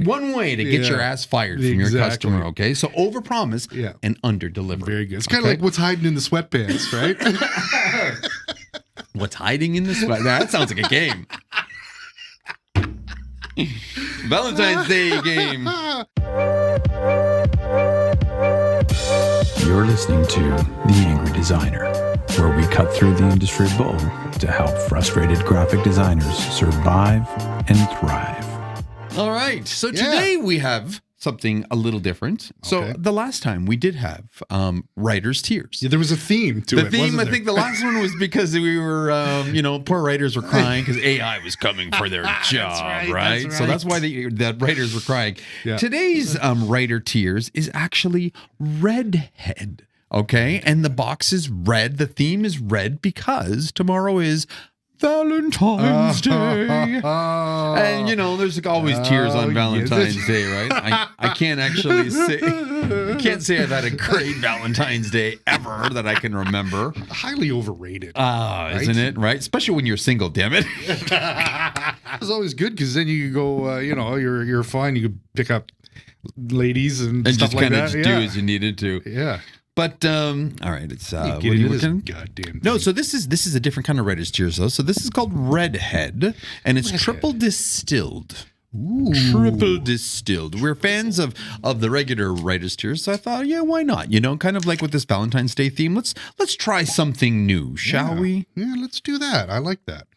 One way to get your ass fired from your customer, okay? So overpromise and underdeliver. Very good. It's kind of like what's hiding in the sweatpants, right? What's hiding in the sweat? That sounds like a game. Valentine's Day game. You're listening to The Angry Designer, where we cut through the industry bull to help frustrated graphic designers survive and thrive. All right. So today we have something a little different. So the last time we did have writer's tears. Yeah, there was a theme to it. The theme, I think the last one was because we were, poor writers were crying because AI was coming for their job, right? That's right. So that's why the writers were crying. Yeah. Today's writer tears is actually redhead. Okay. And the box is red. The theme is red because tomorrow is Valentine's Day. And, there's always tears on Valentine's Day, right? I can't actually say I've had a great Valentine's Day ever that I can remember. Highly overrated. Right? Isn't it? Right? Especially when you're single, damn it. It's always good because then you go, you're fine. You can pick up ladies and stuff just like kind that. of do as you needed to. Yeah. But all right, it's goddamn. No, so this is a different kind of writer's tears though. So this is called Redhead, and it's triple distilled. Ooh. Triple distilled. We're fans of the regular writer's tears, so I thought, why not? Kind of like with this Valentine's Day theme. Let's try something new, shall we? Yeah, let's do that. I like that.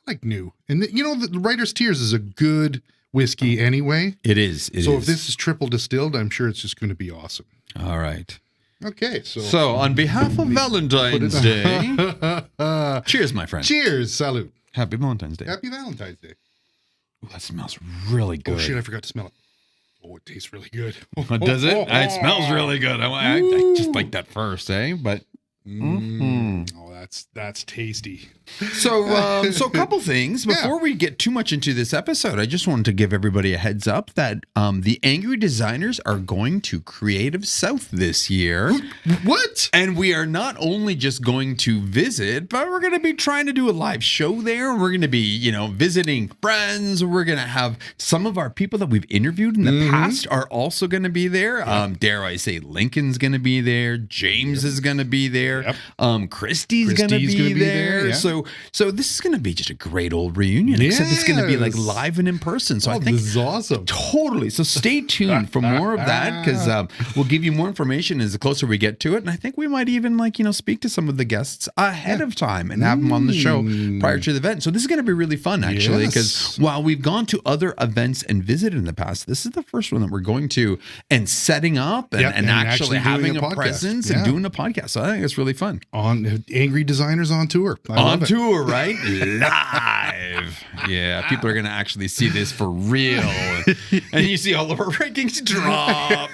I like new, and the writer's tears is a good whiskey anyway. It is. If this is triple distilled, I'm sure it's just going to be awesome. All right. Okay, so on behalf of Valentine's Day, cheers, my friend. Cheers, salute. Happy Valentine's Day. Happy Valentine's Day. Ooh, that smells really good. Oh shit, I forgot to smell it. Oh, it tastes really good. Does it? It smells really good. I just like that first, But oh, that's tasty. So a couple things before we get too much into this episode. I just wanted to give everybody a heads up that the Angry Designers are going to Creative South this year. What? And we are not only just going to visit, but we're going to be trying to do a live show there. We're going to be, visiting friends. We're going to have some of our people that we've interviewed in the past are also going to be there. Yep. Dare I say, Lincoln's going to be there. James is going to be there. Yep. Christy's going to be there. Yeah. So this is going to be just a great old reunion, except it's going to be like live and in person. So I think this is awesome. Totally. So stay tuned for more of that because we'll give you more information as the closer we get to it. And I think we might even speak to some of the guests ahead of time and have them on the show prior to the event. So this is going to be really fun actually because while we've gone to other events and visited in the past, this is the first one that we're going to and setting up and actually having a presence and doing a podcast. So I think it's really fun. On Angry Designers on tour. On tour, right? Live. Yeah, people are going to actually see this for real. And you see all of our rankings drop.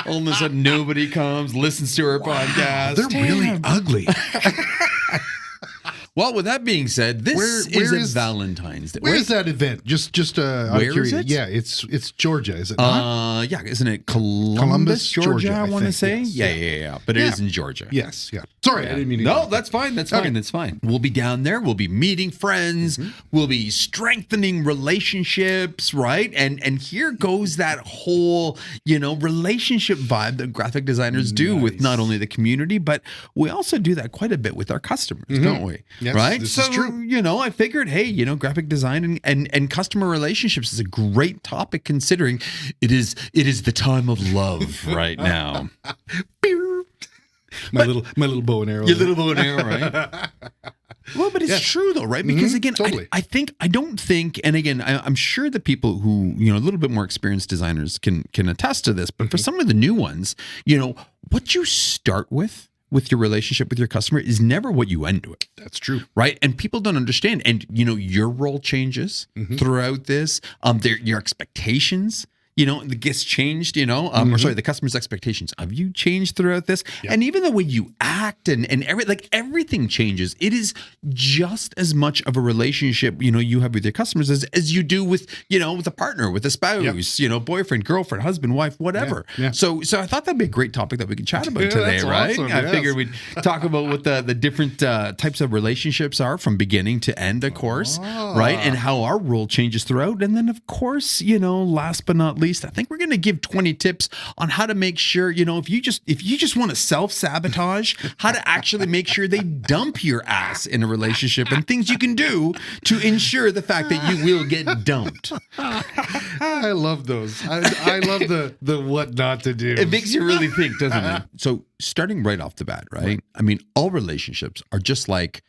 All of a sudden, nobody comes, listens to our podcast. They're really ugly. Well, with that being said, this is Valentine's Day. Where is that event? Just where is it? Yeah, it's Georgia, is it not? Yeah, isn't it Columbus, Georgia? I want to say. Yes. Yeah. But it is in Georgia. Yes, yeah. Sorry, I didn't mean to. No, that's fine. That's fine. We'll be down there. We'll be meeting friends. We'll be strengthening relationships, right? And here goes that whole, relationship vibe that graphic designers do with not only the community, but we also do that quite a bit with our customers, don't we? Yes, right? This is true. I figured, hey, graphic design and customer relationships is a great topic considering it is the time of love right now. My little bow and arrow. Your little bow and arrow, right? Well, but it's true though, right? Because again, totally. I don't think, and again, I'm sure that people who, a little bit more experienced designers can attest to this, but for some of the new ones, what you start with your relationship with your customer is never what you end with. That's true. Right? And people don't understand. And, your role changes throughout this. Your expectations, that gets changed, or sorry, the customer's expectations of you change throughout this. Yep. And even the way you act and everything changes. It is just as much of a relationship, you have with your customers as you do with a partner, with a spouse, boyfriend, girlfriend, husband, wife, whatever. Yeah. So I thought that'd be a great topic that we could chat about today, right? Awesome, I figured we'd talk about what the different types of relationships are from beginning to end, of course, right? And how our role changes throughout. And then, of course, last but not least, I think we're going to give 20 tips on how to make sure, if you just want to self-sabotage, how to actually make sure they dump your ass in a relationship and things you can do to ensure the fact that you will get dumped. I love those. I love the what not to do. It makes you really think, doesn't it? So starting right off the bat, right? I mean, all relationships are just like,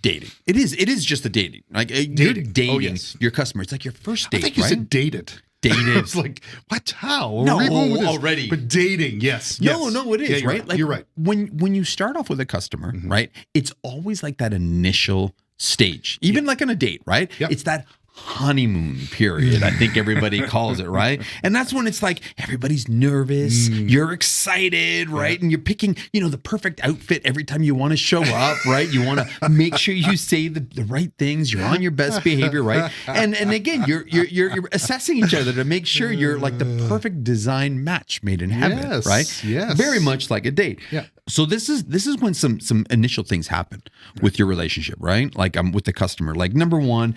dating. It is just a dating. Like you're dating your customer. It's like your first date, I think you said dated. Dated. It's like, what? How? No, already. But dating, yes. No, it is, right? Like, you're right. When you start off with a customer, right? It's always like that initial stage, even like on a date, right? Yep. It's that honeymoon period, I think everybody calls it, right? And that's when it's like everybody's nervous, you're excited, right? And you're picking, the perfect outfit every time you want to show up, right? You want to make sure you say the right things, you're on your best behavior, right? And again, you're assessing each other to make sure you're like the perfect design match made in heaven, right? Yes. Very much like a date. Yeah. So this is when some initial things happen with your relationship, right? Like with the customer. Like number one,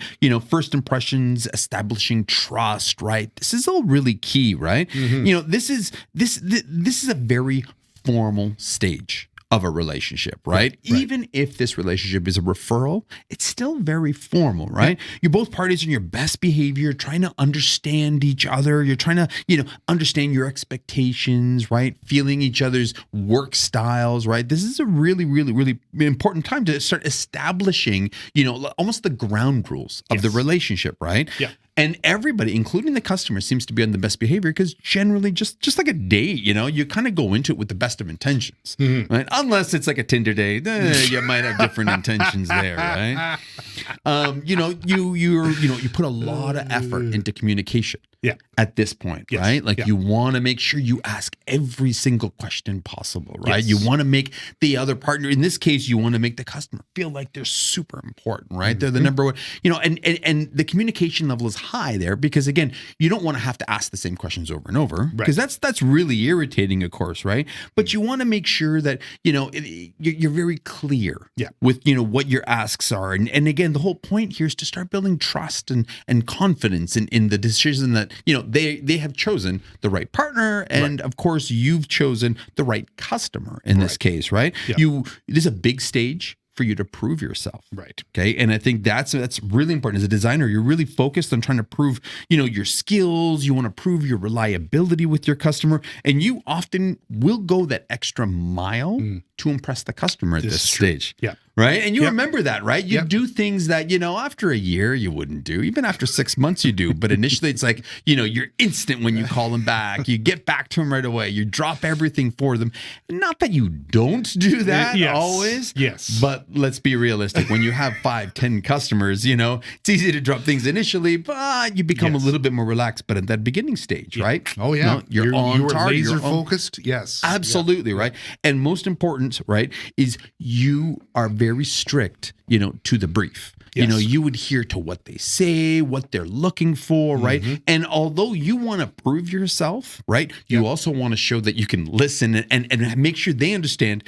first impressions, establishing trust, right? This is all really key, right? This is a very formal stage of a relationship, right? Even if this relationship is a referral, it's still very formal, right? You're both parties in your best behavior, trying to understand each other. You're trying to, understand your expectations, right? Feeling each other's work styles, right? This is a really, really, really important time to start establishing, almost the ground rules of the relationship, right? Yeah. And everybody, including the customer, seems to be on the best behavior because generally, just like a date, you kind of go into it with the best of intentions, right? Unless it's like a Tinder date, you might have different intentions there, right? You put a lot of effort into communication. Yeah. At this point, right? Like you want to make sure you ask every single question possible, right? You want to make the other partner, in this case, you want to make the customer feel like they're super important, right? They're the number one, and the communication level is high there because again, you don't want to have to ask the same questions over and over because that's really irritating, of course, right? But you want to make sure that, you're very clear with, what your asks are. And again, the whole point here is to start building trust and confidence in the decision that, they have chosen the right partner. And of course, you've chosen the right customer in this case, right? Yeah. This is a big stage for you to prove yourself. Right. Okay. And I think that's really important. As a designer, you're really focused on trying to prove, your skills. You want to prove your reliability with your customer. And you often will go that extra mile to impress the customer at this stage. Yeah. Right. And you remember that, right? You do things that, after a year you wouldn't do, even after 6 months you do. But initially it's like, you're instant when you call them back. You get back to them right away. You drop everything for them. Not that you don't do that always. Yes. But let's be realistic. When you have 5-10 customers, it's easy to drop things initially, but you become a little bit more relaxed. But at that beginning stage, right? Oh, yeah. You're on target. Laser focused. Yes. Absolutely. Right. And most important, right, is you are very strict, to the brief. Yes. You adhere to what they say, what they're looking for, right? And although you want to prove yourself, right, you also want to show that you can listen and make sure they understand.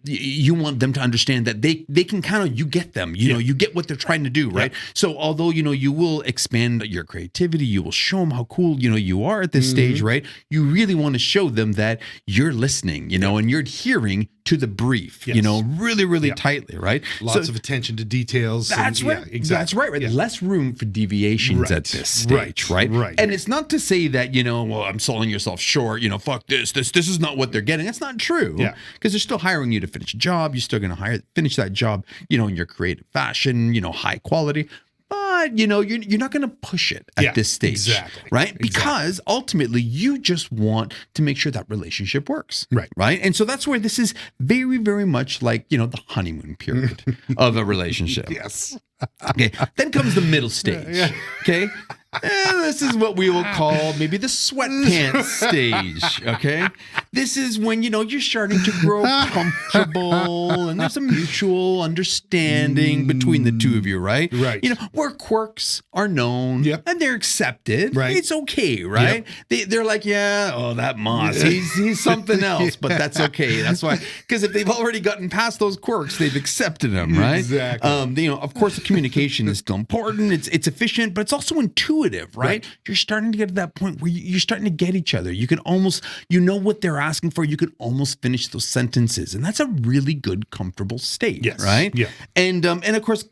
You want them to understand that they can kind of, you get them, you get what they're trying to do, right? So although, you will expand your creativity, you will show them how cool, you are at this stage, right? You really want to show them that you're listening, and you're adhering to the brief, really, really tightly, right? Lots of attention to details. That's right. Exactly. That's right. Yeah. Less room for deviations at this stage, right? And it's not to say that, well, I'm selling yourself short, fuck this is not what they're getting. That's not true. Yeah. Because they're still hiring you to finish a job. You're still going to finish that job, in your creative fashion, high quality. But, you're not going to push it at this stage. Exactly. Right? Because ultimately you just want to make sure that relationship works. Right. Right. And so that's where this is very, very much like, the honeymoon period of a relationship. Yes. Okay. Then comes the middle stage. Okay. This is what we will call maybe the sweatpants stage, okay? This is when, you're starting to grow comfortable and there's a mutual understanding between the two of you, right? Right. Where quirks are known and they're accepted. Right. It's okay, right? They're like, that Moss, he's something else, but that's okay. That's why, because if they've already gotten past those quirks, they've accepted them, right? Exactly. Of course, the communication is still important. It's efficient, but it's also intuitive, right? You're starting to get to that point where you're starting to get each other. You can almost, what they're asking for. You can almost finish those sentences, and that's a really good, comfortable state, right? Yeah. And of course,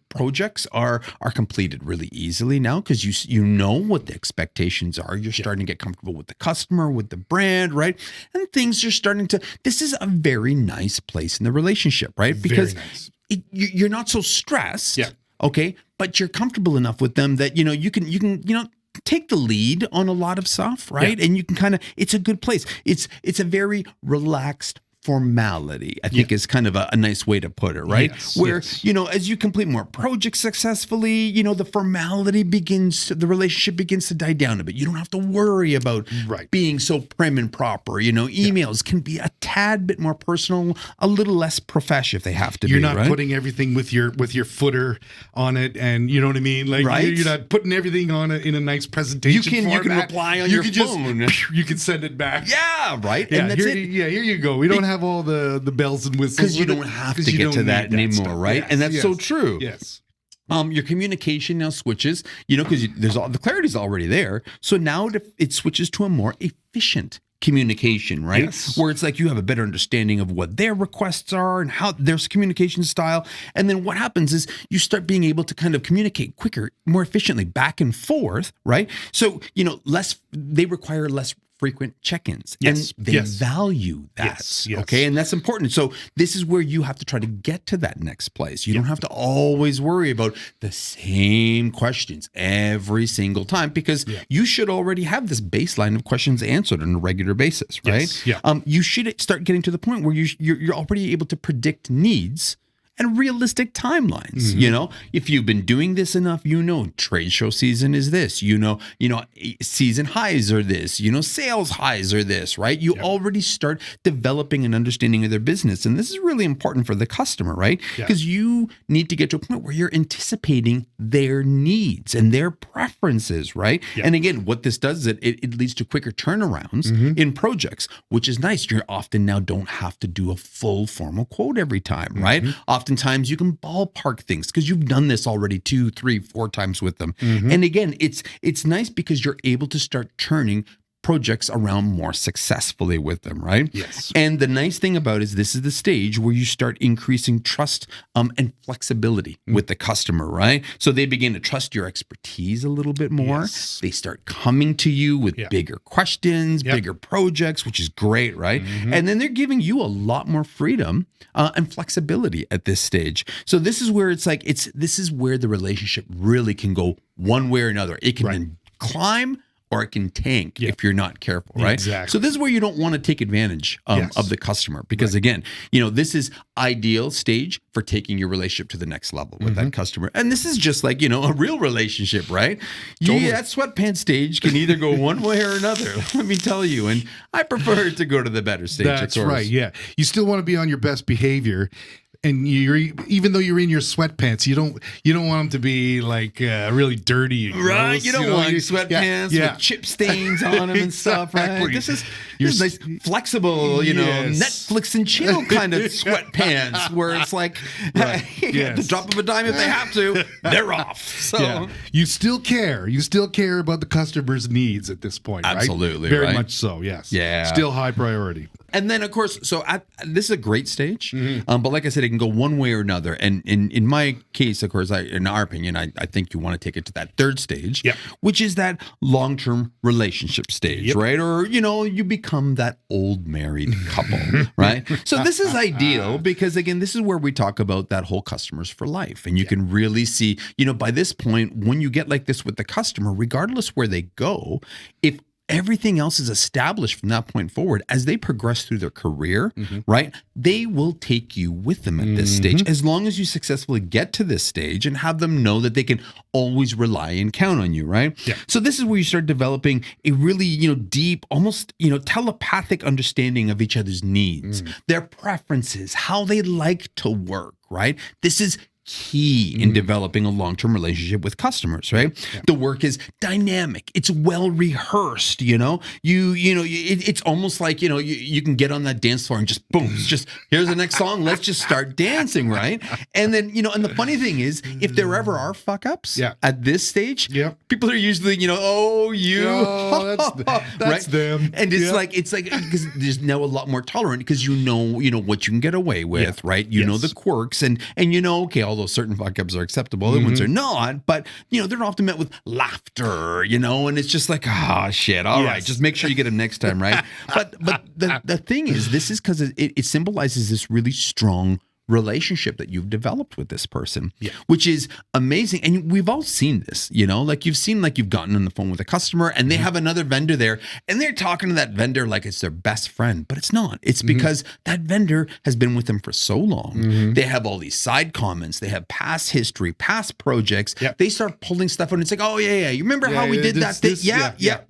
projects are completed really easily now because you know what the expectations are. You're starting to get comfortable with the customer, with the brand, right? And things are starting to. This is a very nice place in the relationship, right? Because you're not so stressed. Yeah. Okay, but you're comfortable enough with them that you can take the lead on a lot of stuff, right? And you can it's a good place. It's a very relaxed formality, I think is kind of a nice way to put it, right? Where, as you complete more projects successfully, the formality the relationship begins to die down a bit. You don't have to worry about being so prim and proper. Emails can be a tad bit more personal, a little less professional if they have to You're be, not right? putting everything with your footer on it, and you know what I mean? Like, you're not putting everything on it in a nice presentation You can format. reply on your phone. You can send it back. Yeah, right? Yeah, and that's here you go. We don't have all the bells and whistles. Because you don't have to get to that anymore, right? Yes, and that's so true. Yes. Your communication now switches, because there's the clarity's already there. So now it switches to a more efficient communication, right? Yes. Where it's like you have a better understanding of what their requests are and how their communication style. And then what happens is you start being able to kind of communicate quicker, more efficiently back and forth, right? So, they require less frequent check-ins, and they value that. Okay, and that's important. So this is where you have to try to get to that next place. You don't have to always worry about the same questions every single time, because you should already have this baseline of questions answered on a regular basis, right? You should start getting to the point where you're already able to predict needs and realistic timelines. If you've been doing this enough, trade show season is this, season highs are this, sales highs are this, right? You already start developing an understanding of their business. And this is really important for the customer, right? Because you need to get to a point where you're anticipating their needs and their preferences, right? And again, what this does is it leads to quicker turnarounds in projects, which is nice. You often now don't have to do a full formal quote every time, right? Oftentimes you can ballpark things because you've done this already 2, 3, 4 times with them. And again, it's nice because you're able to start turning projects around more successfully with them, right? Yes. And the nice thing about it is this is the stage where you start increasing trust and flexibility with the customer, right? So they begin to trust your expertise a little bit more. Yes. They start coming to you with bigger questions, bigger projects, which is great, right? And then they're giving you a lot more freedom and flexibility at this stage. So this is where this is where the relationship really can go one way or another. It can then climb or it can tank if you're not careful, right? Exactly. So this is where you don't want to take advantage of the customer, because again, this is ideal stage for taking your relationship to the next level with that customer. And this is just like, a real relationship, right? Totally. That sweatpants stage can either go one way or another, let me tell you. And I prefer it to go to the better stage, That's of course. right, yeah. You still want to be on your best behavior. And even though you're in your sweatpants, you don't want them to be like really dirty, and right? gross, You don't want your sweatpants with chip stains on them and stuff, right? This is nice, flexible, Netflix and chill kind of sweatpants, where it's like at the drop of a dime, if they have to, they're off. So you still care. You still care about the customer's needs at this point, absolutely, right? Very right? much so. Yes. Yeah. Still high priority. And then, of course, this is a great stage, but like I said, it can go one way or another. And in my case, of course, in our opinion, I think you want to take it to that third stage, which is that long-term relationship stage, right? Or, you become that old married couple, right? So this is ideal because, again, this is where we talk about that whole customers for life. And you can really see, by this point, when you get like this with the customer, regardless where they go, if everything else is established from that point forward. As they progress through their career, right, they will take you with them at this stage, as long as you successfully get to this stage and have them know that they can always rely and count on you, right? Yeah. So this is where you start developing a really, deep, almost, telepathic understanding of each other's needs, their preferences, how they like to work, right? This is key in developing a long-term relationship with customers, right? Yeah. The work is dynamic. It's well rehearsed, it's almost like, you can get on that dance floor and just boom, it's just, here's the next song. Let's just start dancing, right? And then, and the funny thing is, if there ever are fuck ups at this stage, people are usually, that's right? them. And it's like, because there's now a lot more tolerant because you know what you can get away with, right? You know the quirks and okay, although certain fuck ups are acceptable, other ones are not, but they're often met with laughter, and it's just like, shit, all right, just make sure you get them next time, right? But the thing is, this is because it symbolizes this really strong relationship that you've developed with this person, which is amazing. And we've all seen this, like you've gotten on the phone with a customer and they have another vendor there and they're talking to that vendor like it's their best friend, but it's not. It's because that vendor has been with them for so long. They have all these side comments. They have past history, past projects. They start pulling stuff out and it's like, oh yeah. You remember how we did that thing?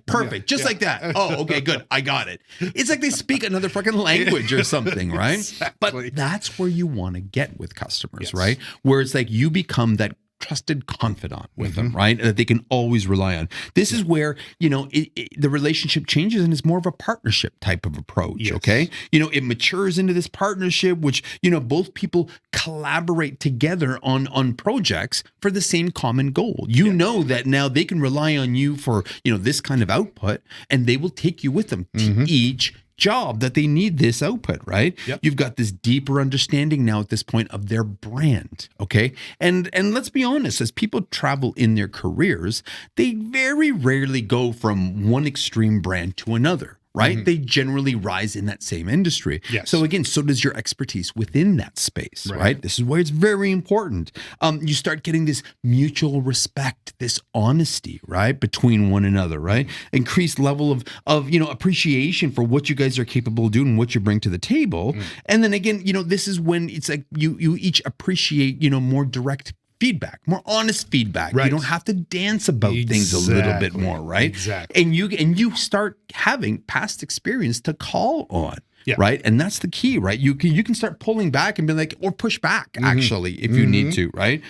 Perfect. Just like that. Oh, okay, good. I got it. It's like they speak another fucking language or something, right? Exactly. But that's where you want to get with customers, right? Where it's like you become that trusted confidant with them, right? That they can always rely on. This is where, the relationship changes and it's more of a partnership type of approach, okay? It matures into this partnership, which, both people collaborate together on projects for the same common goal. You know that now they can rely on you for, this kind of output and they will take you with them to each job that they need this output, right? You've got this deeper understanding now at this point of their brand, okay? And let's be honest, as people travel in their careers, they very rarely go from one extreme brand to another, right? They generally rise in that same industry. So again, so does your expertise within that space, right? This is where it's very important. You start getting this mutual respect, this honesty, right? Between one another, right? Increased level of appreciation for what you guys are capable of doing and what you bring to the table. And then again, this is when it's like you each appreciate, more direct feedback, more honest feedback. You don't have to dance about things a little bit more, right? And you start having past experience to call on. Right. And that's the key, right? You can start pulling back and be like, or push back actually, if you need to, right?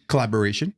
Collaboration.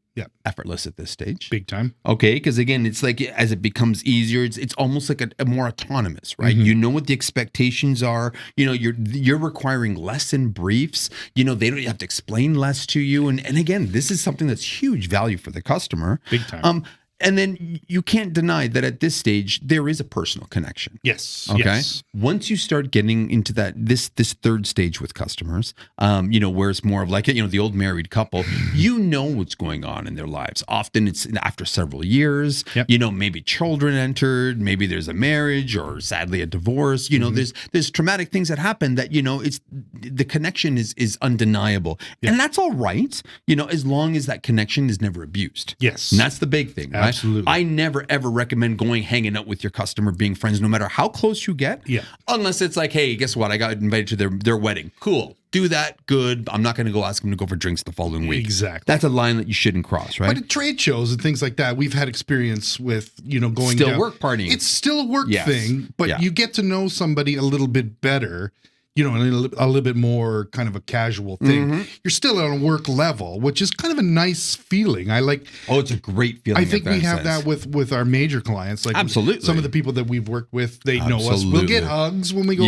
Effortless at this stage. Big time. Okay. Because again, it's like as it becomes easier, it's almost like a more autonomous, right? You know what the expectations are. You're requiring less in briefs. They don't have to explain less to you. And again, this is something that's huge value for the customer. Big time. And then you can't deny that at this stage, there is a personal connection. Okay. Once you start getting into this third stage with customers, where it's more of like, the old married couple, what's going on in their lives. Often it's after several years, maybe children entered, maybe there's a marriage or sadly a divorce, there's traumatic things that happen that, it's the connection is undeniable. And that's all right, as long as that connection is never abused. And that's the big thing, right? Absolutely. I never ever recommend hanging out with your customer, being friends, no matter how close you get. Unless it's like, hey, guess what? I got invited to their wedding. Cool. Do that. Good. I'm not going to go ask them to go for drinks the following week. That's a line that you shouldn't cross, right? But at trade shows and things like that, we've had experience with, going still down. Work partying. It's still a work thing, but you get to know somebody a little bit better. A little bit more kind of a casual thing. You're still on a work level, which is kind of a nice feeling. It's a great feeling. I think we have that with our major clients. Like absolutely. Some of the people that we've worked with, they know us. We'll get hugs when we go.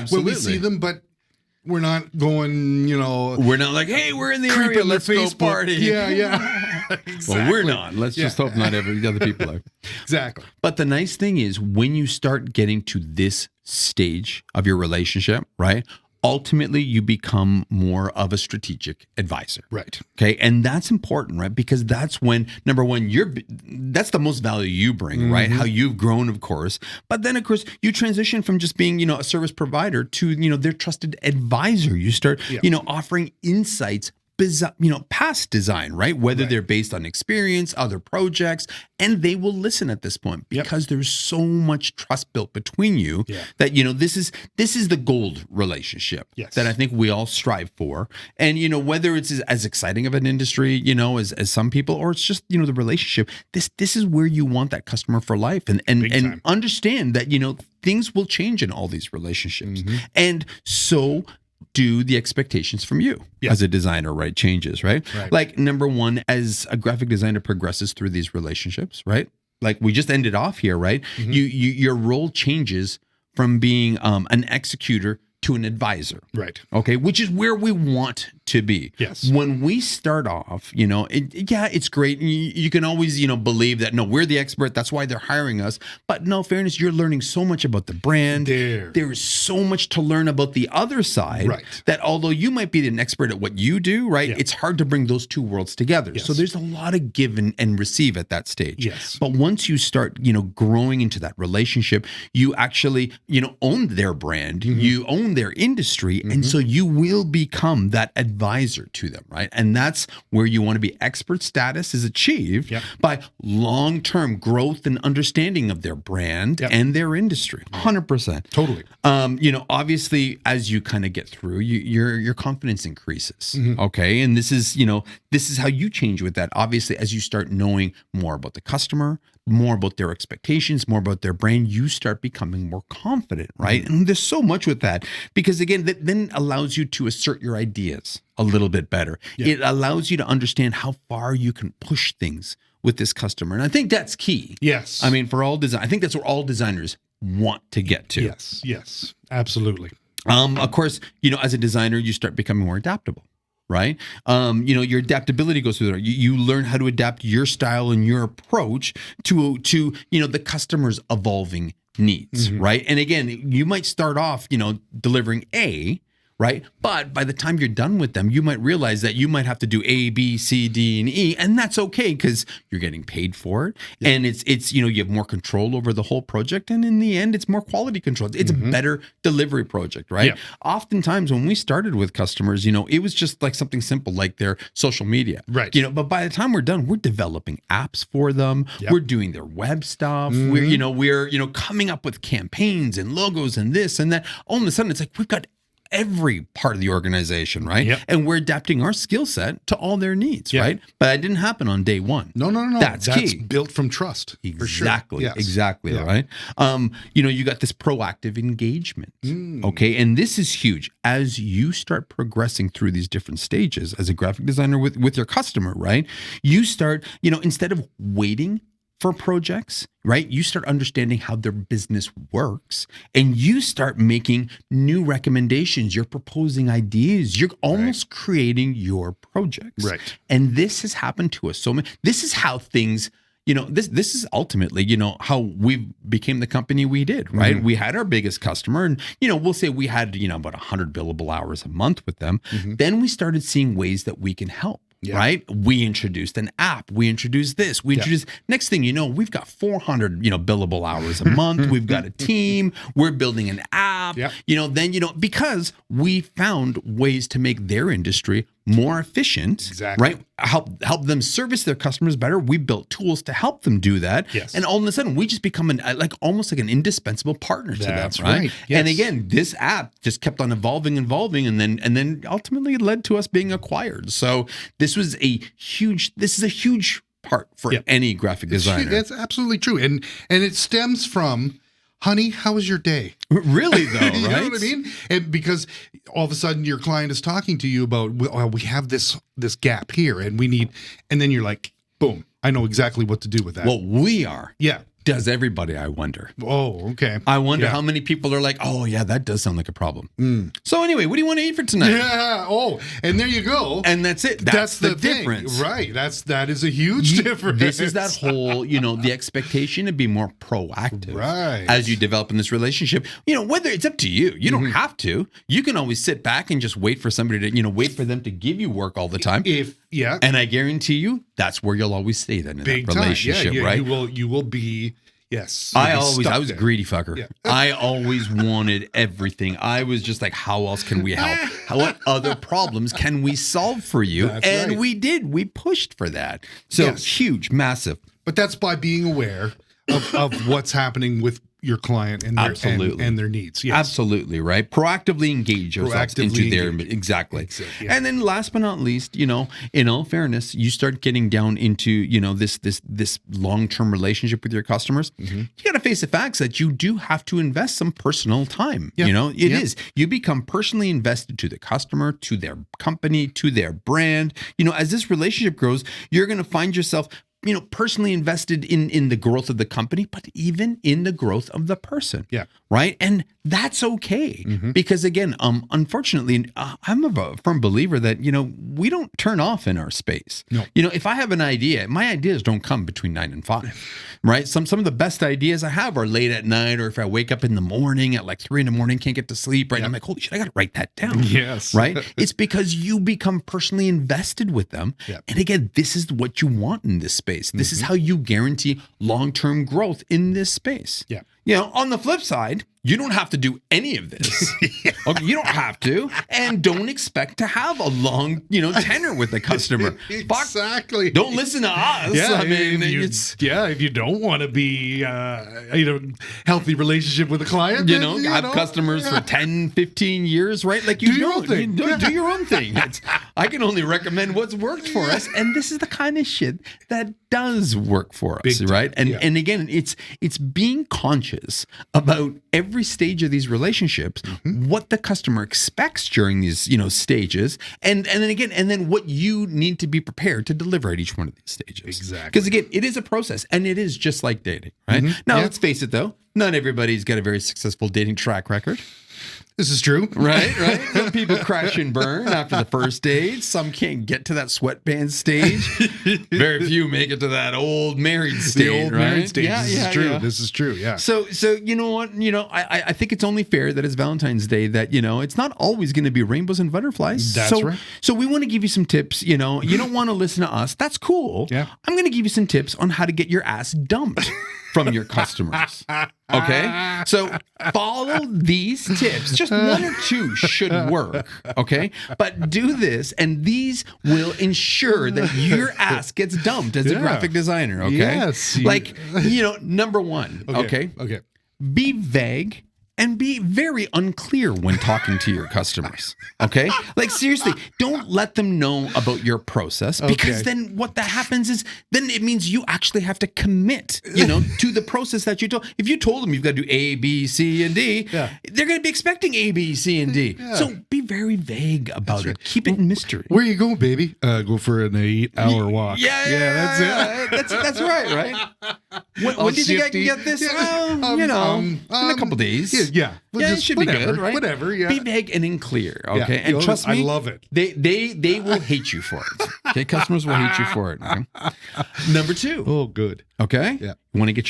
When we see them, but we're not going, We're not like, hey, we're in the area, let's go party. Exactly. Well, we're not. Let's just hope not every other people are. Exactly. But the nice thing is when you start getting to this stage of your relationship, right? Ultimately, you become more of a strategic advisor. Right. Okay. And that's important, right? Because that's when, number one, that's the most value you bring, right? How you've grown, of course. But then, of course, you transition from just being, a service provider to, their trusted advisor. You start, offering insights past design, right? Whether they're based on experience, other projects, and they will listen at this point because there's so much trust built between you that, this is the gold relationship that I think we all strive for. And, whether it's as exciting of an industry, as some people, or it's just, the relationship, this is where you want that customer for life, and understand that, things will change in all these relationships. And so do the expectations from you as a designer, right? Changes, right? Like, number one, as a graphic designer progresses through these relationships, right? Like we just ended off here, right? Your role changes from being an executor to an advisor. Right. Okay. Which is where we want to be. Yes. When we start off, it's great. And you can always, believe that, no, we're the expert. That's why they're hiring us. But no, fairness, you're learning so much about the brand. There's so much to learn about the other side that although you might be an expert at what you do, right? It's hard to bring those two worlds together. So there's a lot of give and receive at that stage. But once you start, growing into that relationship, you actually, own their brand, you own their industry. And so you will become that advisor to them, right? And that's where you want to be. Expert status is achieved by long-term growth and understanding of their brand and their industry. 100%. Totally. Obviously, as you kind of get through, your confidence increases. Okay. And this is how you change with that. Obviously, as you start knowing more about the customer, more about their expectations, more about their brand, you start becoming more confident, right? And there's so much with that, because again, that then allows you to assert your ideas a little bit better. It allows you to understand how far you can push things with this customer. And I think that's key. Yes. I mean, for all design, I think that's what all designers want to get to. Yes, absolutely. Of course, as a designer, you start becoming more adaptable. Right? Your adaptability goes through there. You learn how to adapt your style and your approach to the customer's evolving needs, right? And again, you might start off, delivering A, right? But by the time you're done with them, you might realize that you might have to do A, B, C, D, and E, and that's okay because you're getting paid for it, and it's you have more control over the whole project, and in the end, it's more quality control. It's a better delivery project, right? Oftentimes, when we started with customers, it was just like something simple like their social media, right? But by the time we're done, we're developing apps for them. We're doing their web stuff. We're coming up with campaigns and logos and this and that. All of a sudden, it's like we've got every part of the organization, right? And we're adapting our skill set to all their needs, right? But that didn't happen on day one. No. That's key. Built from trust. Exactly. For sure. Exactly. Right. You got this proactive engagement. Okay. And this is huge. As you start progressing through these different stages as a graphic designer with your customer, right? You start, instead of waiting for projects, right? You start understanding how their business works, and you start making new recommendations. You're proposing ideas. You're almost creating your projects. Right. And this has happened to us so many. This is how things, this is ultimately, how we became the company we did, right? We had our biggest customer, and, we'll say we had, about 100 billable hours a month with them. Then we started seeing ways that we can help. Right? We introduced an app. We introduced this. We introduced, next thing you know, we've got 400, billable hours a month. We've got a team. We're building an app, because we found ways to make their industry more efficient, right? Help them service their customers better. We built tools to help them do that. And all of a sudden, we just become almost like an indispensable partner to them, right? And again, this app just kept on evolving, and then ultimately it led to us being acquired. So this is a huge part for any graphic designer. That's absolutely true. And it stems from, honey, how was your day? Really, though, right? You know what I mean? And because all of a sudden your client is talking to you about, well, we have this gap here, and then you're like, boom, I know exactly what to do with that. Well, we are. Yeah. Does everybody, I wonder. Oh, okay. I wonder how many people are like, oh, yeah, that does sound like a problem. So anyway, what do you want to eat for tonight? Yeah. Oh, and there you go. And that's it. That's the difference. Right. That is a huge difference. This is that whole, the expectation to be more proactive. Right. As you develop in this relationship. Whether it's up to you. You don't have to. You can always sit back and just wait for somebody to, wait for them to give you work all the time. And I guarantee you, that's where you'll always stay then in that relationship, right? You will be Yes. I was a greedy fucker. Yeah. I always wanted everything. I was just like, how else can we help? What other problems can we solve for you? That's and right. we did. We pushed for that. So Yes. huge, massive. But that's by being aware of what's happening with your client and their Absolutely. and their needs. Yes. Absolutely, right? Proactively engage yourselves into their exactly. Yeah. And then last but not least, in all fairness, you start getting down into, this long-term relationship with your customers. Mm-hmm. You got to face the facts that you do have to invest some personal time. Yeah. It is. You become personally invested to the customer, to their company, to their brand. As this relationship grows, you're going to find yourself personally invested in the growth of the company, but even in the growth of the person. Yeah. Right. And that's okay. Because again, unfortunately, I'm a firm believer that, we don't turn off in our space. No. If I have an idea, my ideas don't come between 9 and 5, right? Some of the best ideas I have are late at night, or if I wake up in the morning at like 3 a.m, can't get to sleep, right? Yeah. I'm like, holy shit, I got to write that down. Yes. Right. It's because you become personally invested with them. Yeah. And again, this is what you want in this space. This is how you guarantee long-term growth in this space. Yeah. On the flip side, you don't have to do any of this. Okay, you don't have to, and don't expect to have a long, tenure with the customer. Exactly. Don't listen to us. Yeah, I mean, if you don't want to be, healthy relationship with a client, have customers for 10, 15 years, right? Like Do your own thing. Do your own thing. I can only recommend what's worked for us, and this is the kind of shit that does work for us, Big time. right? And Yeah. and again, it's being conscious about every stage of these relationships, what the customer expects during these stages, and then what you need to be prepared to deliver at each one of these stages. Exactly. Because again, it is a process, and it is just like dating, right? Now, let's face it, though, not everybody's got a very successful dating track record. This is true. Right. Some people crash and burn after the first date. Some can't get to that sweatband stage. Very few make it to that old married stage. The old right? married stage. Yeah, This is true. This is true. Yeah. So you know what? I think it's only fair that it's Valentine's Day that, it's not always going to be rainbows and butterflies. That's right. So we want to give you some tips. You don't want to listen to us. That's cool. Yeah. I'm going to give you some tips on how to get your ass dumped from your customers. Okay. So follow these tips. Just one or two should work. Okay. But do this, and these will ensure that your ass gets dumped as a graphic designer. Okay. Yes. Number one. Okay. Okay. Be vague and be very unclear when talking to your customers. Okay? Like, seriously, don't let them know about your process, because then what that happens is then it means you actually have to commit, to the process that you told. If you told them you've got to do A, B, C, and D, they're going to be expecting A, B, C, and D. Yeah. So be very vague about it. Keep it mystery. Where you go, baby? Go for an 8-hour walk. Yeah, that's it. That's right? When do you think I can get this? In a couple days. Yeah. It should be good, right? Whatever, yeah. Be vague and in clear, Yeah. okay? And trust me, I love it. They will hate you for it. Okay, customers will hate you for it. Okay? Number 2. Oh, good. Okay? Yeah. You want to get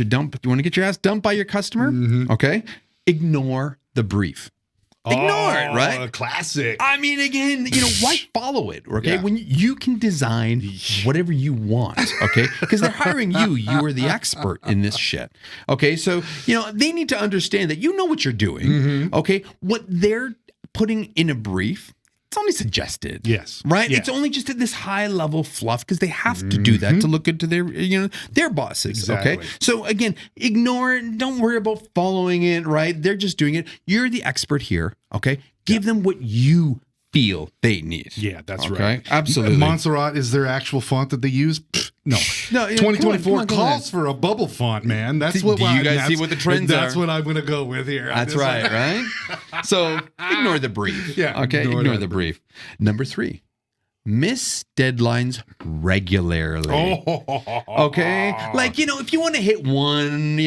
your ass dumped by your customer? Okay? Ignore the brief. Ignore it, right? Classic. I mean, again, why follow it? Okay, Yeah. when you can design whatever you want, okay, because they're hiring you. You are the expert in this shit. Okay, so they need to understand that you know what you're doing. Okay, what they're putting in a brief, it's only suggested. Yes. Right? Yeah. It's only just at this high level fluff because they have to do that to look good to their bosses. Exactly. Okay. So again, ignore it. Don't worry about following it, right? They're just doing it. You're the expert here. Okay. Give them what you feel they need. Yeah, that's Okay? right. Absolutely. Montserrat is their actual font that they use? Pfft, no. No, 2024 come on. calls for a bubble font, man. That's what Do you guys see what the trends That's are? what I'm going to go with here. That's right. So ignore the brief. Yeah, Okay. Ignore the brief. Number 3. Miss deadlines regularly. Okay. Like, if you want to hit one,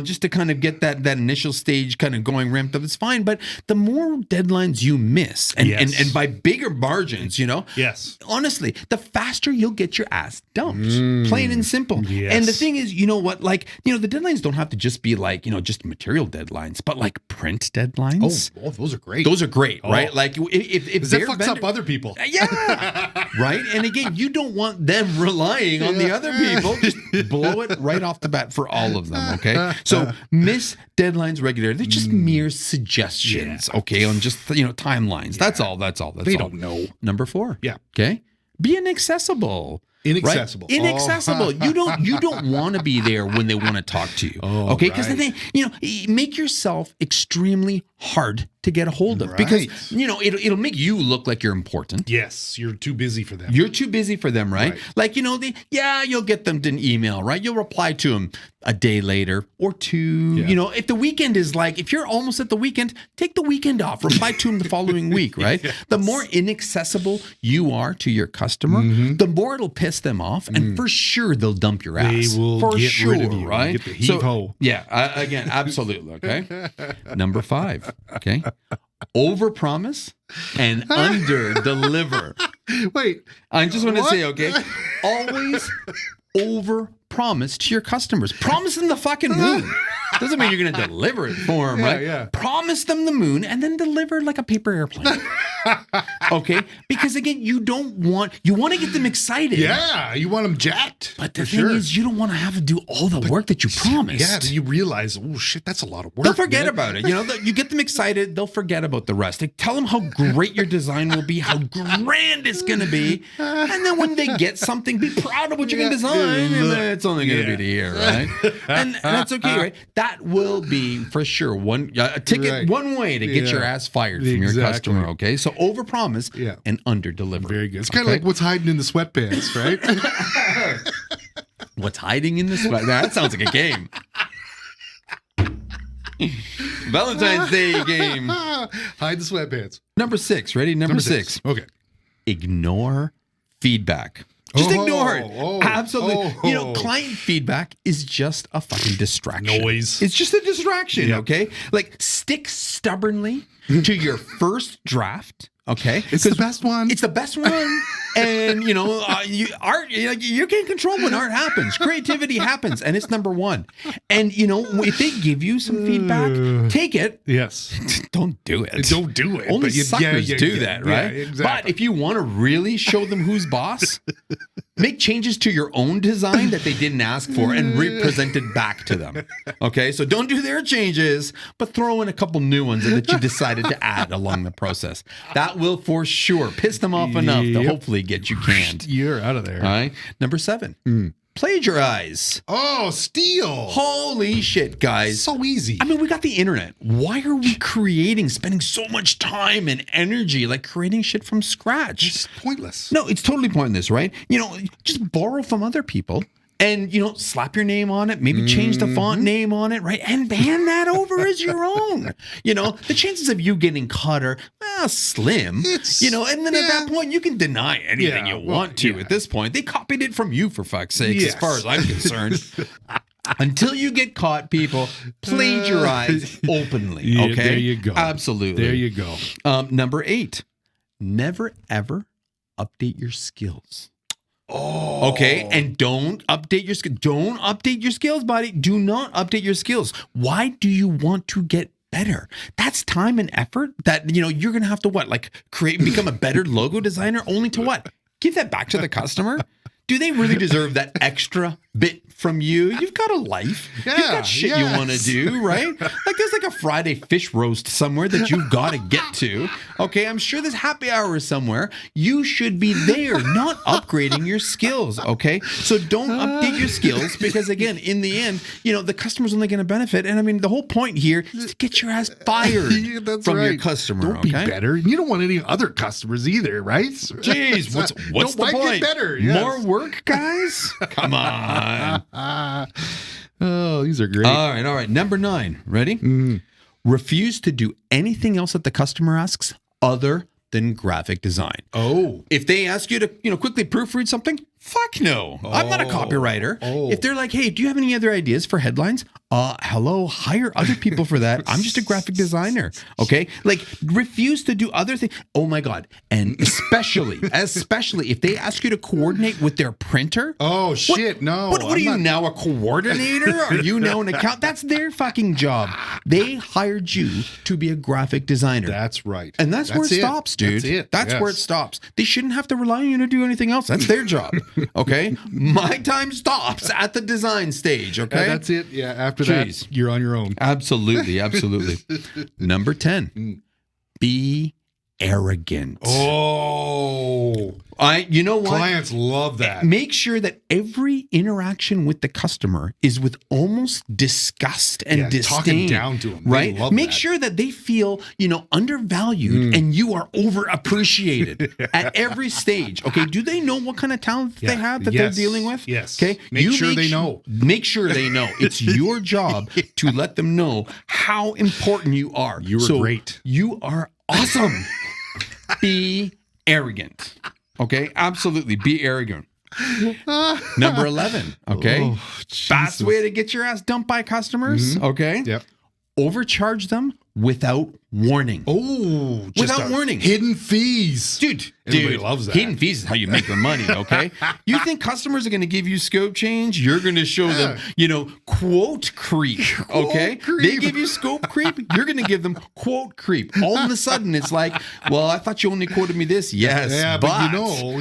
just to kind of get that initial stage kind of going ramped up, it's fine. But the more deadlines you miss, and by bigger margins, Yes. honestly, the faster you'll get your ass dumped. Plain and simple. Yes. And the thing is, the deadlines don't have to just be like, just material deadlines, but like print deadlines. Oh, those are great. Those are great, right? Like if that fucks up other people. Yeah. right? And again, you don't want them relying on the other people. Just blow it right off the bat for all of them, okay? So miss deadlines regularly. They're just mere suggestions, okay, on just, timelines. That's all. They don't know. Number 4. Yeah. Okay? Be inaccessible. Inaccessible. Right? Inaccessible. You don't want to be there when they want to talk to you. Okay? Because then make yourself extremely hard to get a hold of because it'll make you look like you're important. Yes, you're too busy for them. You're too busy for them, right? Like you'll get them an email, right? You'll reply to them a day later or two. Yeah. If the weekend is if you're almost at the weekend, take the weekend off. Reply to them the following week, right? Yes. The more inaccessible you are to your customer, the more it'll piss them off, and for sure they'll dump your ass. They will get rid of you, right? Get the heave-ho. Again, absolutely. Okay. Number 5. Okay. Overpromise and under-deliver. Wait. I just want to say, okay, always overpromise to your customers. Promise them the fucking moon. Doesn't mean you're going to deliver it for them, right? Yeah. Promise them the moon and then deliver like a paper airplane. Okay? Because again, you want to get them excited. Yeah, you want them jacked. But the thing is, you don't want to have to do all the work that you promised. Yeah, then you realize, oh shit, that's a lot of work. They'll forget about it. You get them excited, they'll forget about the rest. Tell them how great your design will be, how grand it's going to be. And then when they get something, be proud of what you can design. And it's only going to be the year, right? And that's okay, right? That will be for sure a ticket one way to get your ass fired from your customer, okay? So overpromise and underdeliver. Very good. It's kind of like what's hiding in the sweatpants, right? What's hiding in the sweatpants? That sounds like a game. Valentine's Day game. Hide the sweatpants. Number 6. Ready? Number 6. Okay. Ignore feedback. Just ignore it. Absolutely. Client feedback is just a fucking distraction. Noise. It's just a distraction, okay? Like, stick stubbornly to your first draft, okay? It's the best one. It's the best one. And, art, you can't control when art happens. Creativity happens, and it's number 1. And, if they give you some feedback, take it. Yes. Don't do it. Don't do it. Only suckers do that, right? Yeah, exactly. But if you want to really show them who's boss, make changes to your own design that they didn't ask for and represent it back to them. Okay? So don't do their changes, but throw in a couple new ones that you decided to add along the process. That will for sure piss them off enough to hopefully get you canned. You're out of there. All right? Number 7. Plagiarize. Oh, steal. Holy shit, guys. So easy. I mean, we got the internet. Why are we spending so much time and energy creating shit from scratch? It's pointless. No, it's totally pointless, right? Just borrow from other people and, slap your name on it, maybe change the font name on it, right? And hand that over as your own. The chances of you getting caught are slim, and then at that point you can deny anything you want to at this point. They copied it from you, for fuck's sake, as far as I'm concerned. Until you get caught, people, plagiarize openly, okay? There you go. Absolutely. There you go. Number 8, never, ever update your skills. Oh. Okay, and don't update your skills. Don't update your skills, buddy. Do not update your skills. Why do you want to get better? That's time and effort that you're gonna have to become a better logo designer, only to what? Give that back to the customer. Do they really deserve that extra bit from you? You've got a life. You've got shit you want to do, right? There's a Friday fish roast somewhere that you've got to get to. Okay, I'm sure there's happy hours somewhere. You should be there, not upgrading your skills, okay? So don't update your skills because, again, in the end, the customer's only going to benefit. And, I mean, the whole point here is to get your ass fired from your customer, Don't be better. You don't want any other customers either, right? Jeez, what's the point? Get better. More work, guys? Come on. Oh, these are great. All right. Number 9. Ready? Refuse to do anything else that the customer asks other than graphic design. Oh. If they ask you to, quickly proofread something, Fuck no. I'm not a copywriter. Oh. If they're like, hey, do you have any other ideas for headlines? Hello, hire other people for that. I'm just a graphic designer. Okay. Like, refuse to do other things. Oh my God. And especially if they ask you to coordinate with their printer. Oh shit. No. What are you now, a coordinator? Are you now an account? That's their fucking job. They hired you to be a graphic designer. That's right. And that's where it stops, dude. That's it. That's where it stops. They shouldn't have to rely on you to do anything else. That's their job. Okay. My time stops at the design stage. Okay. That's it. Yeah. After that, you're on your own. Absolutely. Absolutely. Number 10, be arrogant. Oh, You know what? Clients love that. Make sure that every interaction with the customer is with almost disgust and disdain. Talking down to them. Right? Make sure that they feel, undervalued and you are overappreciated at every stage. Okay. Do they know what kind of talent they have that they're dealing with? Yes. Okay. Make sure they know. Make sure they know. It's your job to let them know how important you are. You're great. You are awesome. Be arrogant. Okay, absolutely. Be arrogant. Number 11. Okay, fast way to get your ass dumped by customers. Okay, Yep. Overcharge them without warning. Oh, without warning. Hidden fees. Dude, Everybody loves that. Hidden fees is how you make your money, okay? You think customers are going to give you scope change? You're going to show them, quote creep, okay? They give you scope creep, you're going to give them quote creep. All of a sudden, it's like, well, I thought you only quoted me this. Yes, Yeah, but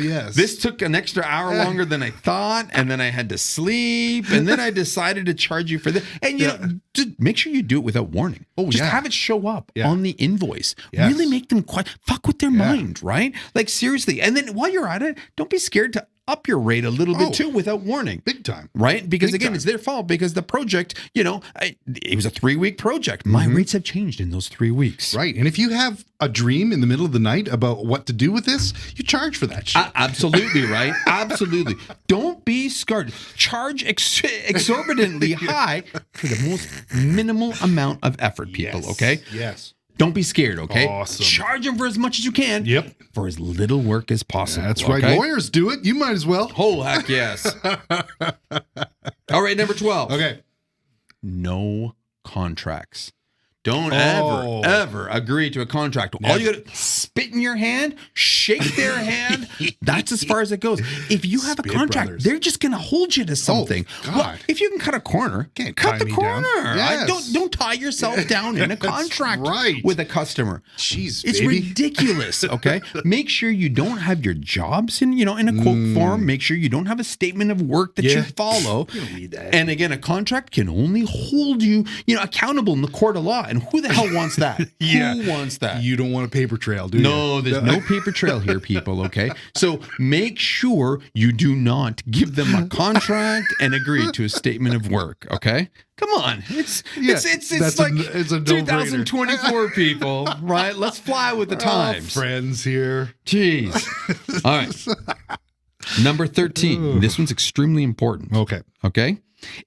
yes. This took an extra hour longer than I thought, and then I had to sleep, and then I decided to charge you for this. And, just make sure you do it without warning. Just have it show up on the invoice. Yes. Really make them fuck with their mind, right? Like, seriously. And then while you're at it, don't be scared to up your rate a little bit too without warning. Big time. Right? Because Big again, time. it's their fault because the project, it was a 3-week project. My rates have changed in those 3 weeks. Right. And if you have a dream in the middle of the night about what to do with this, you charge for that shit. Absolutely, right? Absolutely. Don't be scared. Charge exorbitantly high for the most minimal amount of effort, people, okay? Yes. Don't be scared, okay? Awesome. Charge them for as much as you can. Yep. For as little work as possible. That's right. Okay? Lawyers do it. You might as well. Oh, heck yes. All right, number 12. Okay. No contracts. Don't ever agree to a contract. All you got to spit in your hand, shake their hand. That's as far as it goes. If you have a contract, they're just going to hold you to something. God. Well, if you can cut a corner, cut the corner. Don't tie yourself down in a contract with a customer. Jeez, it's ridiculous. Okay, make sure you don't have your jobs in a quote form. Make sure you don't have a statement of work that you follow. You don't need that. And again, a contract can only hold you accountable in the court of law. And who the hell wants that? Who wants that? You don't want a paper trail, do you? No, there's no paper trail here, people, okay? So make sure you do not give them a contract and agree to a statement of work, okay? Come on. It's like it's a 2024, people, right? Let's fly with the times. Friends here. Jeez. All right. Number 13. This one's extremely important. Okay?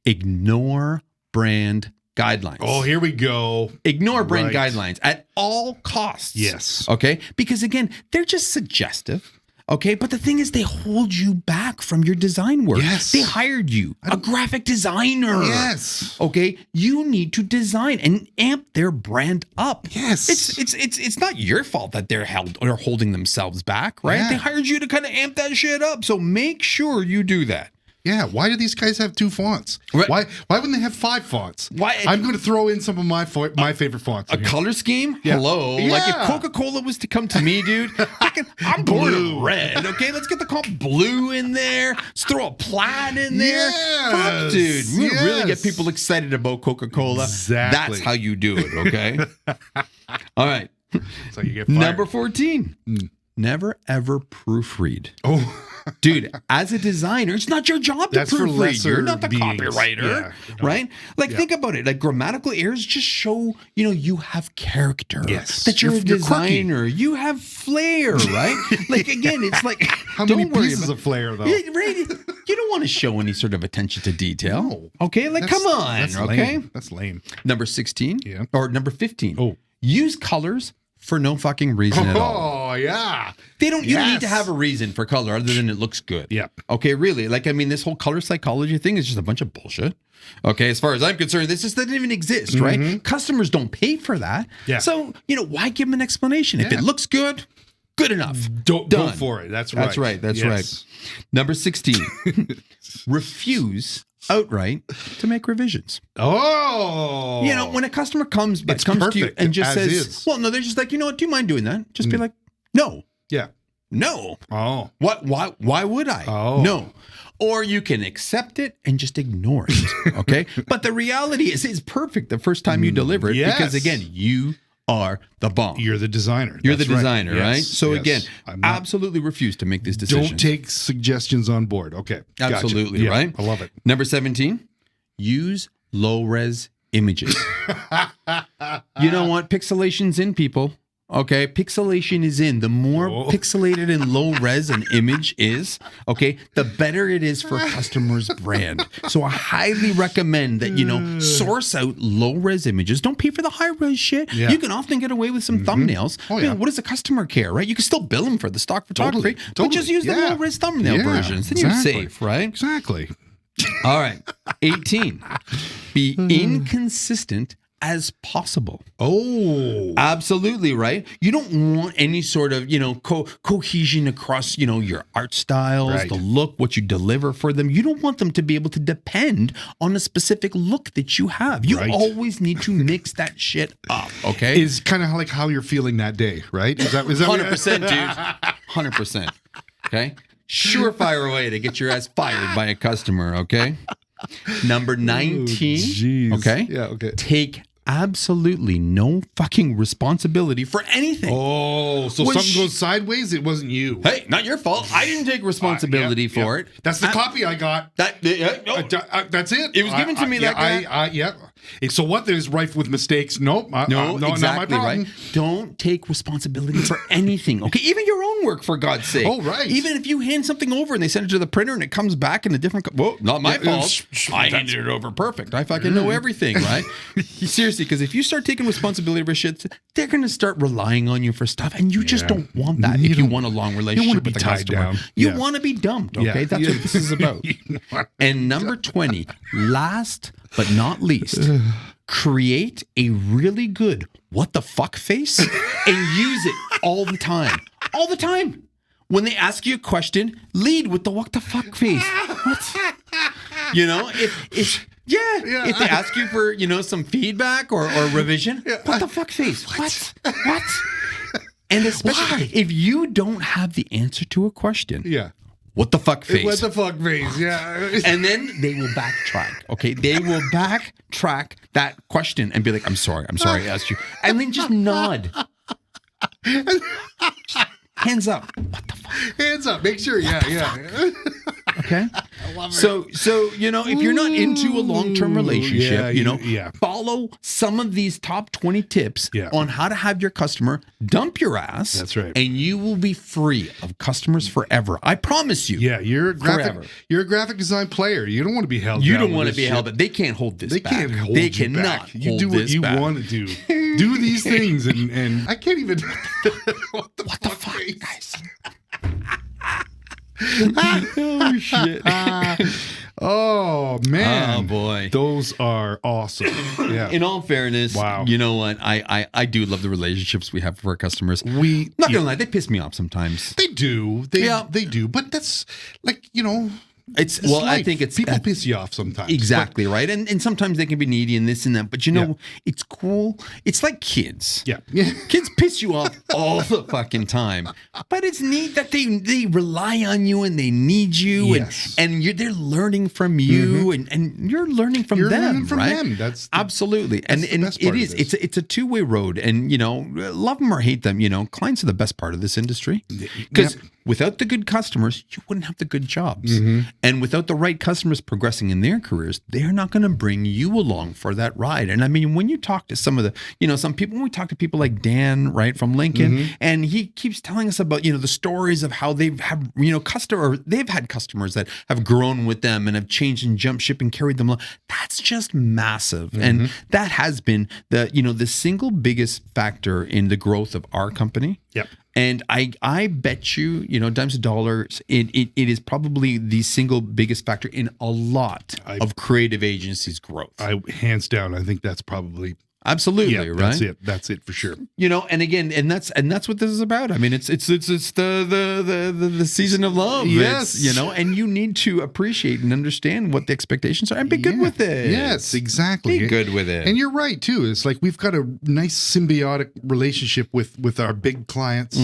Ignore brand guidelines. Oh, here we go. Ignore brand guidelines at all costs. Yes. Okay? Because again, they're just suggestive. Okay? But the thing is, they hold you back from your design work. Yes. They hired you, a graphic designer. Yes. Okay? You need to design and amp their brand up. Yes. It's not your fault that they're holding themselves back, right? Yeah. They hired you to kind of amp that shit up. So make sure you do that. Yeah, why do these guys have 2 fonts? Right. Why wouldn't they have 5 fonts? Why? I'm going to throw in some of my favorite fonts. A color scheme? Yeah. Hello. Yeah. Like if Coca-Cola was to come to me, dude, I'm bored of red. Okay, let's get the blue in there. Let's throw a plaid in there. Yes. Fuck, dude. We really get people excited about Coca-Cola. Exactly. That's how you do it, okay? All right. So you get fired. Number 14. Never ever proofread. Oh. Dude, as a designer, it's not your job to That's for proofread. lesser You're not the beings. copywriter, Yeah. right? Like, think about it. Like, grammatical errors just show, you have character. Yes. That you're a You're designer. You have flair, right? Like, again, it's like, How many pieces of flair, though? Yeah, right? You don't want to show any sort of attention to detail. No. Okay? Like, come on. That's okay? lame. That's lame. Number 16. Yeah. Or number 15. Oh. Use colors for no fucking reason at all. Oh, yeah. You don't need to have a reason for color other than it looks good. Yeah. Okay, really. Like, I mean, this whole color psychology thing is just a bunch of bullshit. Okay, as far as I'm concerned, this doesn't even exist, right? Customers don't pay for that. Yeah. So, why give them an explanation? If it looks good, good enough. Go for it. That's right. That's right. Number 16, refuse outright to make revisions. Oh. When a customer comes to you and just says, well, no, they're just like, you know what, do you mind doing that? Just be like, no. Yeah. No. Oh. What? Why would I? Oh. No. Or you can accept it and just ignore it. Okay. But the reality is it's perfect the first time you deliver it because, again, you are the bomb. You're the designer. You're the designer, Yes, right? So again, absolutely refuse to make this decision. Don't take suggestions on board. Okay. Absolutely, gotcha. right? I love it. Number 17, use low-res images. You know what? Pixelation's in, people. Okay, pixelation is in. The more pixelated and low res an image is, okay, the better it is for a customer's brand. So I highly recommend that, source out low res images. Don't pay for the high res shit. Yeah. You can often get away with some thumbnails. Oh, yeah. What does the customer care, right? You can still bill them for the stock photography, but just use the low res thumbnail versions. Then you're safe, right? Exactly. All right. 18. Be inconsistent as possible. Oh, absolutely, right? You don't want any sort of, cohesion across, your art styles, the look, what you deliver for them. You don't want them to be able to depend on a specific look that you have. You always need to mix that shit up, okay? Is kind of like how you're feeling that day, right? Is that 100%, dude. 100%. Okay? Surefire way to get your ass fired by a customer, okay? Number 19, okay? Yeah, okay. Take absolutely no fucking responsibility for anything. Oh, so something goes sideways, it wasn't you. Hey, not your fault. I didn't take responsibility for it. That's the copy I got. That's it. It was given to me like that. So what? There's rife with mistakes. Nope. No, exactly, not my problem. Right. Don't take responsibility for anything. Okay, even your own work, for God's sake. Oh, right. Even if you hand something over and they send it to the printer and it comes back in a different. Whoa, not my fault. I handed it over perfect. I fucking know everything, right? Seriously, because if you start taking responsibility for shit, they're going to start relying on you for stuff, and you just don't want that. If you want a long relationship with a customer, you want to be dumped. Okay, that's what this is about. And number 20, last but not least, create a really good what the fuck face and use it all the time. All the time. When they ask you a question, lead with the what the fuck face. What? If they ask you for, some feedback or revision, what the fuck face? What? And especially if you don't have the answer to a question. Yeah. What the fuck face? What the fuck face, yeah. And then they will backtrack, okay? They will backtrack that question and be like, I'm sorry I asked you. And then just nod. Hands up. What the fuck? Hands up. Make sure, yeah. Okay? I love it. So if you're not into a long-term relationship, follow some of these top 20 tips on how to have your customer dump your ass. That's right. And you will be free of customers forever. I promise you. Yeah, you're a graphic design player. You don't want to be held You down don't want to be held back. They can't hold this back. They can't hold They you cannot back. You hold do what this you back. want to do. Do these things and I can't even what the fuck guys? Oh shit. Oh man. Oh boy. Those are awesome. Yeah. In all fairness, wow. You know what? I do love the relationships we have for our customers. Not gonna lie, they piss me off sometimes. They do. They do. But that's like, It's life. I think it's people piss you off sometimes. Exactly, right. And sometimes they can be needy and this and that. But it's cool. It's like kids. Yeah. Kids piss you off all the fucking time. But it's neat that they rely on you and they need you and they're learning from you and you're learning from them. Learning from right? them. Absolutely. And it is. It's a two-way road. And love them or hate them, clients are the best part of this industry. Because without the good customers, you wouldn't have the good jobs. And without the right customers progressing in their careers, they're not going to bring you along for that ride. And I mean, when you talk to some of the, some people, when we talk to people like Dan, right, from Lincoln, and he keeps telling us about, the stories of how they've had, they've had customers that have grown with them and have changed and jumped ship and carried them along. That's just massive. And that has been the single biggest factor in the growth of our company. Yep. And I bet you, dimes to dollars, it is probably the single biggest factor in a lot of creative agencies' growth. Hands down, I think that's probably absolutely right. That's it for sure. And again, and that's what this is about. I mean, it's the season of love. Yes, and you need to appreciate and understand what the expectations are and be good with it. Yes, exactly. Be good with it. And you're right too. It's like we've got a nice symbiotic relationship with our big clients.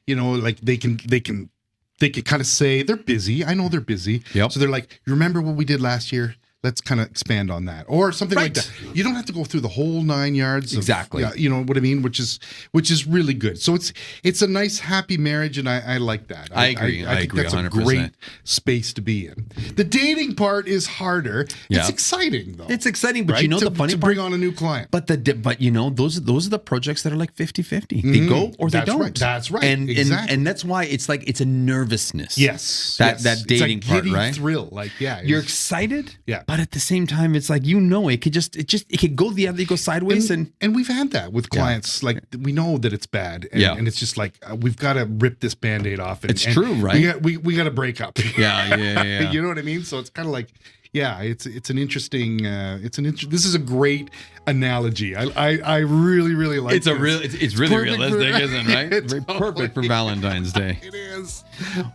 Like they can kind of say they're busy. I know they're busy. Yep. So they're like, you remember what we did last year? Let's kind of expand on that, or something like that. You don't have to go through the whole 9 yards. Exactly. You know what I mean? Which is really good. So it's a nice, happy marriage, and I like that. I agree. I think that's 100%. a great space to be in. The dating part is harder. Yeah. It's exciting though. It's exciting, but right? the funny to part, bring on a new client. But those are the projects that are like 50-50. They go or they don't. Right. That's right. And exactly. and that's why it's like it's a nervousness. Yes. That dating it's a part, giddy right? thrill. Like you're excited. Yeah. But at the same time, it's like it could go the other, it goes sideways, and we've had that with clients. Like we know that it's bad, and it's just like we've got to rip this Band-Aid off. And, it's true, right? We got to break up. Yeah. You know what I mean? So it's kind of like, it's an interesting. This is a great analogy. I really really like. It's it's really realistic, isn't it? Right? It's Very perfect for Valentine's Day. It is.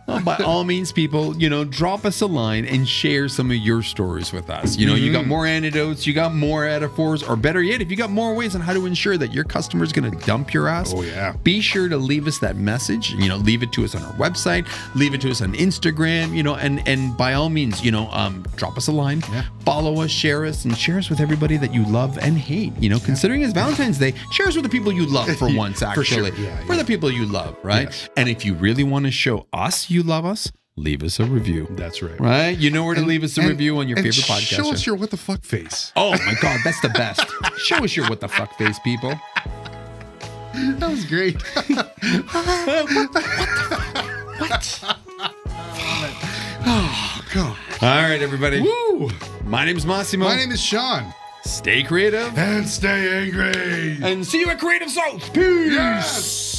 Well, by all means, people, drop us a line and share some of your stories with us. You got more anecdotes, you got more metaphors, or better yet, if you got more ways on how to ensure that your customer is going to dump your ass. Oh yeah. Be sure to leave us that message. Leave it to us on our website, leave it to us on Instagram. And by all means, drop us a line, follow us, share us with everybody that you love and hate. Considering it's Valentine's Day, share us with the people you love for once. Actually, for the people you love, right? Yes. And if you really want to show us you love us, leave us a review. That's right. Right? You know where to leave us a review on your favorite podcast. Show us your what the fuck face. Oh my God, that's the best. Show us your what the fuck face, people. That was great. What? Oh, God. All right, everybody. Woo! My name is Massimo. My name is Sean. Stay creative. And stay angry. And see you at Creative South. Peace. Yes.